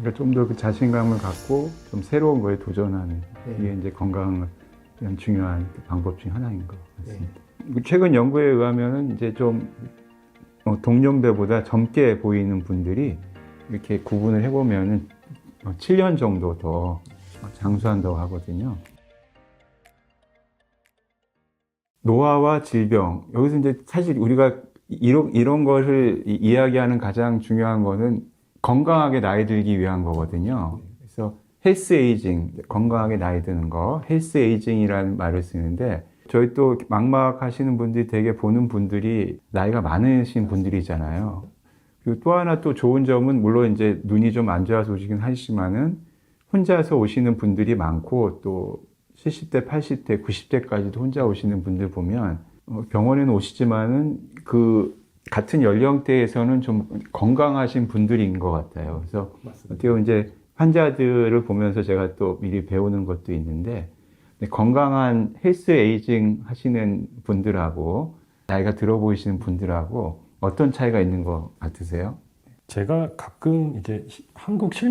그러니까 좀 더 그 자신감을 갖고 좀 새로운 거에 도전하는 이게 이제 건강을 위한 중요한 방법 중 하나인 것 같습니다. 최근 연구에 의하면은 이제 좀 동년배보다 젊게 보이는 분들이 이렇게 구분을 해보면은 7년 정도 더 장수한다고 하거든요. 노화와 질병, 여기서 이제 사실 우리가 이런 것을 이야기하는 가장 중요한 거는 건강하게 나이 들기 위한 거거든요. 그래서 헬스 에이징, 건강하게 나이 드는 거, 헬스 에이징이라는 말을 쓰는데, 저희 또 막막 하시는 분들이 되게 보는 분들이 나이가 많으신 분들이잖아요. 그리고 또 하나 또 좋은 점은 물론 이제 눈이 좀 안 좋아서 오시긴 하시지만은 혼자서 오시는 분들이 많고 또 70대, 80대, 90대까지도 혼자 오시는 분들 보면 병원에는 오시지만은 그 같은 연령대에서는 좀 건강하신 분들인 것 같아요. 그래서 어떻게 보면 이제 환자들을 보면서 제가 또 미리 배우는 것도 있는데 건강한 헬스 에이징 하시는 분들하고 나이가 들어 보이시는 분들하고 어떤 차이가 있는 것 같으세요? 제가 가끔 이제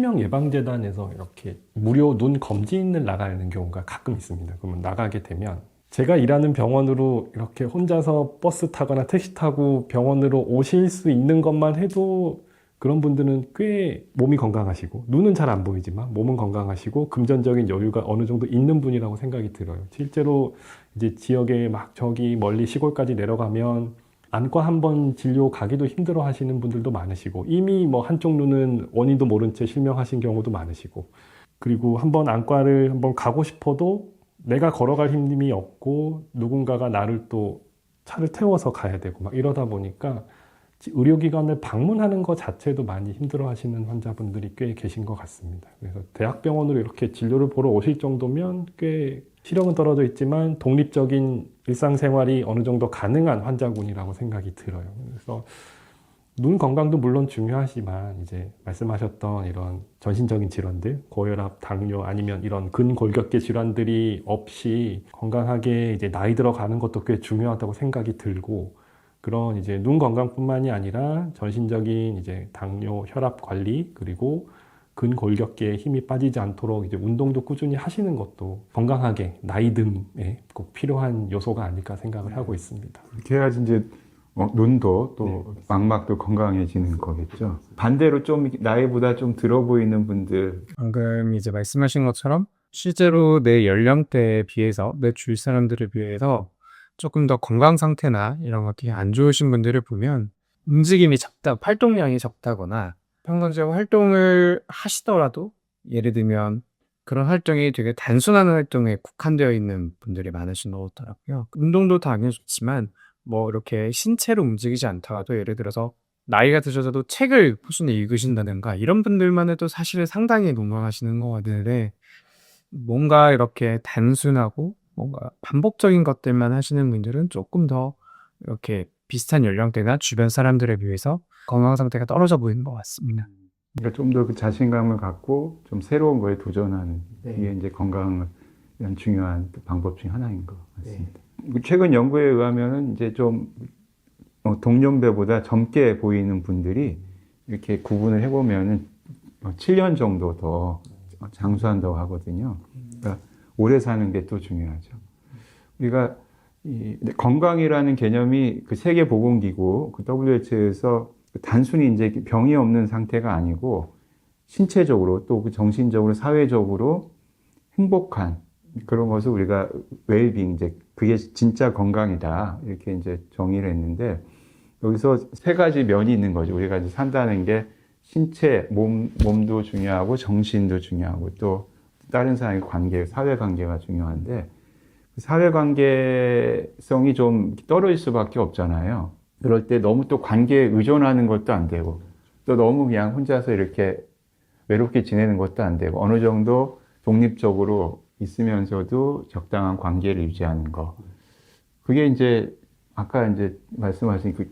한국실명예방재단에서 이렇게 무료 눈 검진을 나가는 경우가 가끔 있습니다. 그러면 나가게 되면 제가 일하는 병원으로 이렇게 혼자서 버스 타거나 택시 타고 병원으로 오실 수 있는 것만 해도 그런 분들은 꽤 몸이 건강하시고 눈은 잘 안 보이지만 몸은 건강하시고 금전적인 여유가 어느 정도 있는 분이라고 생각이 들어요. 실제로 이제 지역에 막 저기 멀리 시골까지 내려가면 안과 한번 진료 가기도 힘들어 하시는 분들도 많으시고 이미 뭐 한쪽 눈은 원인도 모른 채 실명하신 경우도 많으시고 그리고 한번 안과를 한번 가고 싶어도 내가 걸어갈 힘이 없고 누군가가 나를 또 차를 태워서 가야 되고 막 이러다 보니까 의료기관을 방문하는 것 자체도 많이 힘들어 하시는 환자분들이 꽤 계신 것 같습니다. 그래서 대학병원으로 이렇게 진료를 보러 오실 정도면 꽤 실력은 떨어져 있지만 독립적인 일상생활이 어느 정도 가능한 환자군이라고 생각이 들어요. 그래서 눈 건강도 물론 중요하지만 이제 말씀하셨던 이런 전신적인 질환들, 고혈압, 당뇨 아니면 이런 근골격계 질환들이 없이 건강하게 이제 나이 들어가는 것도 꽤 중요하다고 생각이 들고 그런 이제 눈 건강뿐만이 아니라 전신적인 이제 당뇨, 혈압 관리 그리고 근골격계에 힘이 빠지지 않도록 이제 운동도 꾸준히 하시는 것도 건강하게 나이듦에 꼭 필요한 요소가 아닐까 생각을 하고 있습니다. 그렇게 해야지 이제 눈도 또 망막도 건강해지는 거겠죠. 반대로 좀 나이보다 좀 들어 보이는 분들, 방금 이제 말씀하신 것처럼 실제로 내 연령대에 비해서 내 주위 사람들에 비해서 조금 더 건강 상태나 이런 것들이 안 좋으신 분들을 보면 움직임이 적다, 활동량이 적다거나 평상시에 활동을 하시더라도 예를 들면 그런 활동이 되게 단순한 활동에 국한되어 있는 분들이 많으신 것 같더라고요. 운동도 당연히 좋지만 뭐 이렇게 신체로 움직이지 않다가도 예를 들어서 나이가 드셔서도 책을 꾸준히 읽으신다든가 이런 분들만 해도 사실 상당히 건강하시는 것 같은데 뭔가 이렇게 단순하고 뭔가 반복적인 것들만 하시는 분들은 조금 더 이렇게 비슷한 연령대나 주변 사람들에 비해서 건강 상태가 떨어져 보이는 것 같습니다. 그러니까 좀 더 그 자신감을 갖고 좀 새로운 거에 도전하는 이게 이제 건강을 위한 중요한 방법 중 하나인 것 같습니다. 최근 연구에 의하면은 이제 좀 동년배보다 젊게 보이는 분들이 이렇게 구분을 해보면은 7년 정도 더 장수한다고 하거든요. 그러니까 오래 사는 게 또 중요하죠. 우리가 건강이라는 개념이 그 세계보건기구, 그 WHO에서 단순히 이제 병이 없는 상태가 아니고 신체적으로 또 그 정신적으로 사회적으로 행복한 그런 것을 우리가 웰빙 이제 그게 진짜 건강이다 이렇게 이제 정의를 했는데 여기서 세 가지 면이 있는 거죠. 우리가 이제 산다는 게 신체 몸도 중요하고 정신도 중요하고 또 다른 사람의 관계 사회관계가 중요한데 사회관계성이 좀 떨어질 수밖에 없잖아요. 그럴 때 너무 또 관계에 의존하는 것도 안 되고 또 너무 그냥 혼자서 이렇게 외롭게 지내는 것도 안 되고 어느 정도 독립적으로 있으면서도 적당한 관계를 유지하는 거. 그게 이제 아까 이제 말씀하신 그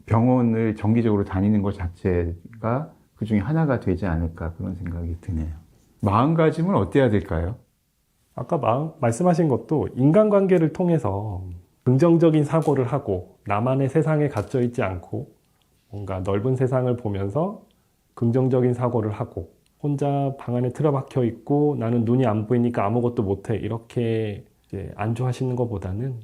병원을 정기적으로 다니는 것 자체가 그 중에 하나가 되지 않을까 그런 생각이 드네요. 마음가짐은 어때야 될까요? 아까 말씀하신 것도 인간관계를 통해서 긍정적인 사고를 하고 나만의 세상에 갇혀 있지 않고 뭔가 넓은 세상을 보면서 긍정적인 사고를 하고 혼자 방 안에 틀어박혀 있고 나는 눈이 안 보이니까 아무것도 못해 이렇게 이제 안주하시는 것보다는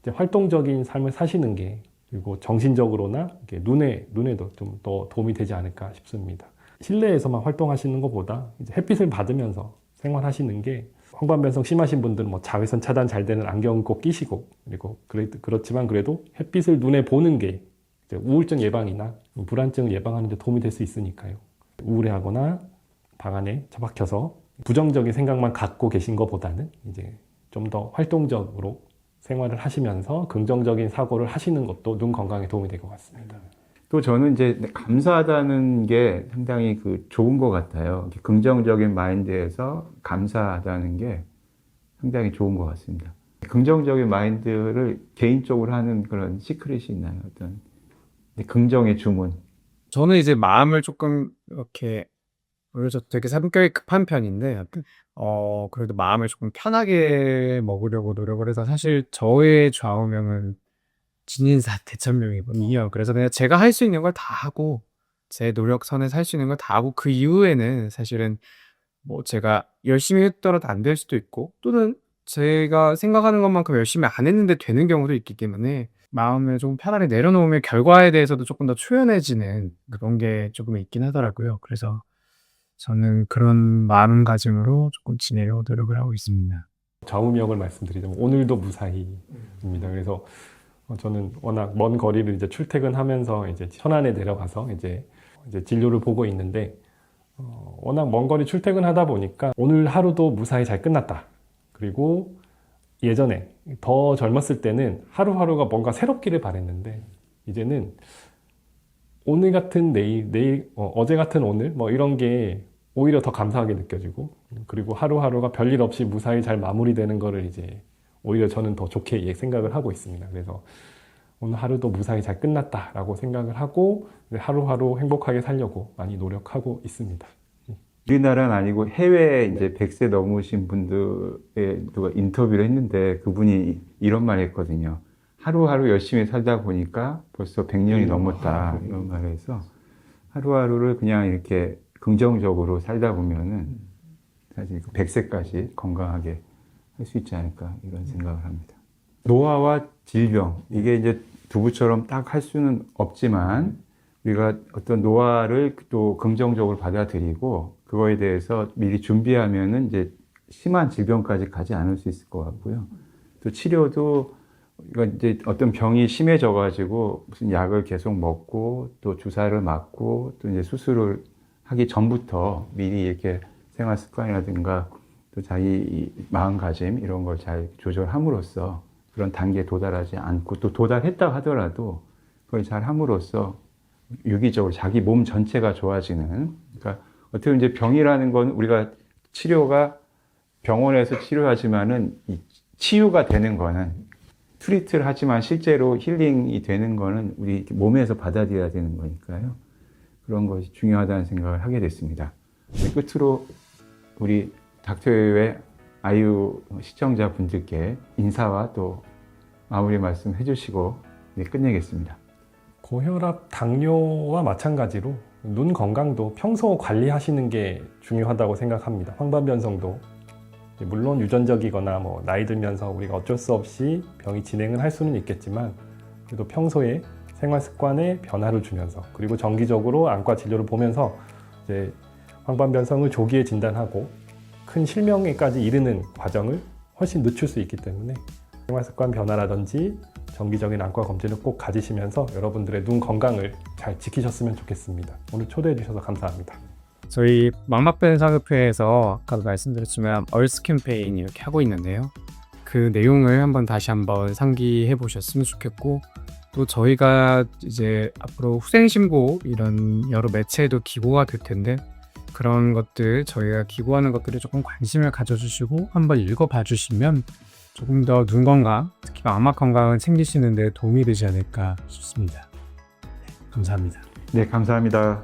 이제 활동적인 삶을 사시는 게 그리고 정신적으로나 이렇게 눈에도 좀 더 도움이 되지 않을까 싶습니다. 실내에서만 활동하시는 것보다 이제 햇빛을 받으면서 생활하시는 게 황반변성 심하신 분들은 뭐 자외선 차단 잘 되는 안경 꼭 끼시고 그리고 그렇지만 그래도 햇빛을 눈에 보는 게 이제 우울증 예방이나 불안증을 예방하는 데 도움이 될 수 있으니까요. 우울해하거나 방 안에 처박혀서 부정적인 생각만 갖고 계신 것보다는 이제 좀 더 활동적으로 생활을 하시면서 긍정적인 사고를 하시는 것도 눈 건강에 도움이 될 것 같습니다. 또 저는 이제 감사하다는 게 상당히 좋은 것 같아요. 이렇게 긍정적인 마인드에서 감사하다는 게 상당히 좋은 것 같습니다. 긍정적인 마인드를 개인적으로 하는 그런 시크릿이 있나요? 어떤 긍정의 주문. 저는 이제 마음을 조금 이렇게 오히려 되게 성격이 급한 편인데 그래도 마음을 조금 편하게 먹으려고 노력을 해서 사실 저의 좌우명은 진인사 대천명이거든요. 그래서 그냥 제가 할 수 있는 걸 다 하고 제 노력선에서 할 수 있는 걸 다 하고 그 이후에는 사실은 뭐 제가 열심히 했더라도 안 될 수도 있고 또는 제가 생각하는 것만큼 열심히 안 했는데 되는 경우도 있기 때문에 마음을 조금 편하게 내려놓으면 결과에 대해서도 조금 더 초연해지는 그런 게 조금 있긴 하더라고요. 그래서 저는 그런 마음가짐으로 조금 지내려고 노력을 하고 있습니다. 좌우명을 말씀드리자면 오늘도 무사히입니다. 그래서 저는 워낙 먼 거리를 이제 출퇴근하면서 이제 천안에 내려가서 이제 진료를 보고 있는데 워낙 먼 거리 출퇴근하다 보니까 오늘 하루도 무사히 잘 끝났다. 그리고 예전에 더 젊었을 때는 하루하루가 뭔가 새롭기를 바랬는데 이제는 오늘 같은 내일, 어제 같은 오늘 뭐 이런 게 오히려 더 감사하게 느껴지고 그리고 하루하루가 별일 없이 무사히 잘 마무리되는 거를 이제 오히려 저는 더 좋게 생각을 하고 있습니다. 그래서 오늘 하루도 무사히 잘 끝났다라고 생각을 하고 하루하루 행복하게 살려고 많이 노력하고 있습니다. 우리나라는 아니고 해외에 이제 100세 넘으신 분들의 누가 인터뷰를 했는데 그분이 이런 말 했거든요. 하루하루 열심히 살다 보니까 벌써 100년이 넘었다. 이런 말을 해서 하루하루를 그냥 이렇게 긍정적으로 살다 보면은 사실 100세까지 건강하게 할 수 있지 않을까 이런 생각을 합니다. 노화와 질병, 이게 이제 두부처럼 딱 할 수는 없지만 우리가 어떤 노화를 또 긍정적으로 받아들이고 그거에 대해서 미리 준비하면은 이제 심한 질병까지 가지 않을 수 있을 것 같고요. 또 치료도 이거 이제 어떤 병이 심해져 가지고 무슨 약을 계속 먹고 또 주사를 맞고 또 이제 수술을 하기 전부터 미리 이렇게 생활 습관이라든가 또 자기 마음가짐 이런 걸 잘 조절함으로써 그런 단계에 도달하지 않고 또 도달했다 하더라도 그걸 잘 함으로써 유기적으로 자기 몸 전체가 좋아지는, 그러니까 어떻게 보면 이제 병이라는 건 우리가 치료가 병원에서 치료하지만은 이 치유가 되는 거는 트리트를 하지만 실제로 힐링이 되는 거는 우리 몸에서 받아들여야 되는 거니까요. 그런 것이 중요하다는 생각을 하게 됐습니다. 끝으로 우리 닥터웨이의 아유 시청자분들께 인사와 또 마무리 말씀 해주시고 끝내겠습니다. 고혈압, 당뇨와 마찬가지로 눈 건강도 평소 관리하시는 게 중요하다고 생각합니다. 황반변성도 물론 유전적이거나 뭐 나이 들면서 우리가 어쩔 수 없이 병이 진행을 할 수는 있겠지만 그래도 평소에 생활 습관에 변화를 주면서 그리고 정기적으로 안과 진료를 보면서 이제 황반변성을 조기에 진단하고 큰 실명에까지 이르는 과정을 훨씬 늦출 수 있기 때문에 생활 습관 변화라든지 정기적인 안과 검진을 꼭 가지시면서 여러분들의 눈 건강을 잘 지키셨으면 좋겠습니다. 오늘 초대해 주셔서 감사합니다. 저희 망막변상협회에서 아까도 말씀드렸지만 얼스 캠페인 이렇게 하고 있는데요. 그 내용을 다시 한번 상기해 보셨으면 좋겠고 또 저희가 이제 앞으로 후생신고 이런 여러 매체에도 기고가 될 텐데 그런 것들 저희가 기고하는 것들에 조금 관심을 가져주시고 한번 읽어봐 주시면 조금 더 눈 건강, 특히 망막 건강을 챙기시는 데 도움이 되지 않을까 싶습니다. 네, 감사합니다. 네, 감사합니다.